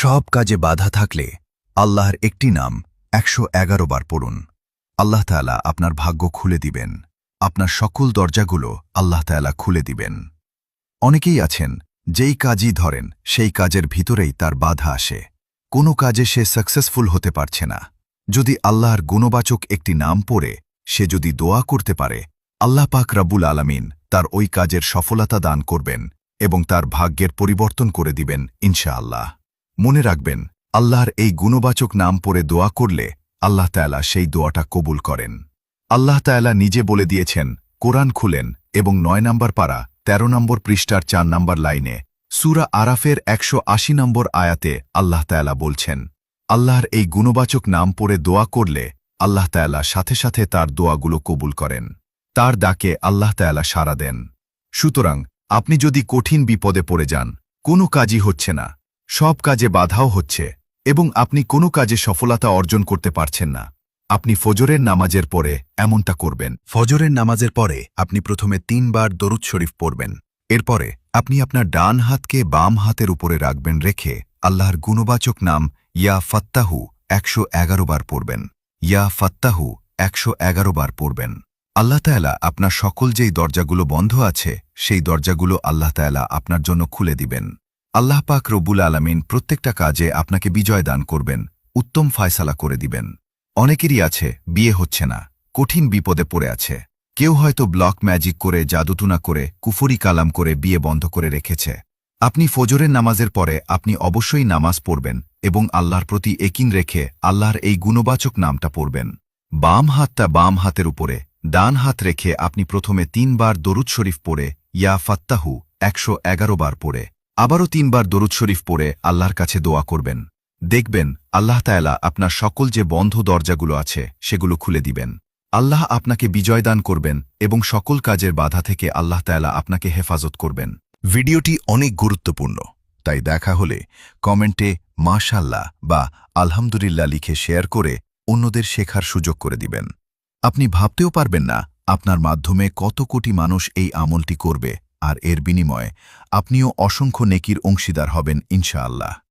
সব কাজে বাধা থাকলে আল্লাহর একটি নাম 111 বার পড়ুন। আল্লাহ তাআলা আপনার ভাগ্য খুলে দিবেন। আপনার সকল দরজাগুলো আল্লাহ তাআলা খুলে দিবেন। অনেকেই আছেন, যেই কাজই ধরেন সেই কাজের ভিতরেই তার বাধা আসে। কোনো কাজে সে সাকসেসফুল হতে পারছে না। যদি আল্লাহর গুণবাচক একটি নাম পড়ে সে যদি দোয়া করতে পারে, আল্লাহ পাক রব্বুল আলামিন তার ওই কাজের সফলতা দান করবেন এবং তার ভাগ্যের পরিবর্তন করে দিবেন ইনশাআল্লাহ। মনে রাখবেন, আল্লাহর এই গুণবাচক নাম পড়ে দোয়া করলে আল্লাহ তাআলা সেই দোয়াটা কবুল করেন। আল্লাহ তাআলা নিজে বলে দিয়েছেন, কোরআন খুলেন এবং 9 নম্বর পারা 13 নম্বর পৃষ্ঠার 4 নম্বর লাইনে সূরা আরাফের 180 নম্বর আয়াতে আল্লাহ তাআলা বলছেন, আল্লাহর এই গুণবাচক নাম পড়ে দোয়া করলে আল্লাহ তাআলা সাথে সাথে তার দোয়াগুলো কবুল করেন। তার ডাকে আল্লাহ তাআলা সাড়া দেন। সুতরাং আপনি যদি কঠিন বিপদে পড়ে যান, কোনো কাজই হচ্ছে না, সব কাজে বাধাও হচ্ছে এবং আপনি কোনো কাজে সফলতা অর্জন করতে পারছেন না, আপনি ফজরের নামাজের পরে এমনটা করবেন। ফজরের নামাজের পরে আপনি প্রথমে 3 বার দরুদ শরীফ পড়বেন। এরপরে আপনি আপনার ডান হাতকে বাম হাতের উপরে রাখবেন, রেখে আল্লাহর গুণবাচক নাম ইয়া ফাত্তাহু 111 বার পড়বেন। ইয়া ফাত্তাহু 111 বার পড়বেন। আল্লাহ তাআলা আপনার সকল যেই দরজাগুলো বন্ধ আছে সেই দরজাগুলো আল্লাহ তাআলা আপনার জন্য খুলে দিবেন। আল্লাহ পাক রব্বুল আলামিন প্রত্যেকটা কাজে আপনাকে বিজয় দান করবেন, উত্তম ফায়সালা করে দিবেন। অনেকেরই আছে, বিয়ে হচ্ছে না, কঠিন বিপদে পড়ে আছে। কেউ হয়তো ব্লক ম্যাজিক করে, জাদুটুনা করে, কুফরি কালাম করে বিয়ে বন্ধ করে রেখেছে। আপনি ফজরের নামাজের পরে আপনি অবশ্যই নামাজ পড়বেন এবং আল্লাহর প্রতি একিন রেখে আল্লাহর এই গুণবাচক নামটা পড়বেন। বাম হাতটা বাম হাতের উপরে, ডান হাত রেখে আপনি প্রথমে 3 বার দরুদ শরীফ পড়ে ইয়া ফাত্তাহু 111 বার পড়ে আবারও 3 বার দরুদ শরীফ পড়ে আল্লাহর কাছে দোয়া করবেন। দেখবেন আল্লাহ তাআলা আপনার সকল যে বন্ধ দরজাগুলো আছে সেগুলো খুলে দিবেন। আল্লাহ আপনাকে বিজয় দান করবেন এবং সকল কাজের বাধা থেকে আল্লাহ তাআলা আপনাকে হেফাজত করবেন। ভিডিওটি অনেক গুরুত্বপূর্ণ, তাই দেখা হলে কমেন্টে মাশাআল্লাহ বা আলহামদুলিল্লাহ লিখে শেয়ার করে অন্যদের শেখার সুযোগ করে দিবেন। আপনি ভাবতেও পারবেন না আপনার মাধ্যমে কত কোটি মানুষ এই আমলটি করবে, আর এর বিনিময়ে আপনিও অসংখ্য নেকির অংশীদার হবেন ইনশাআল্লাহ।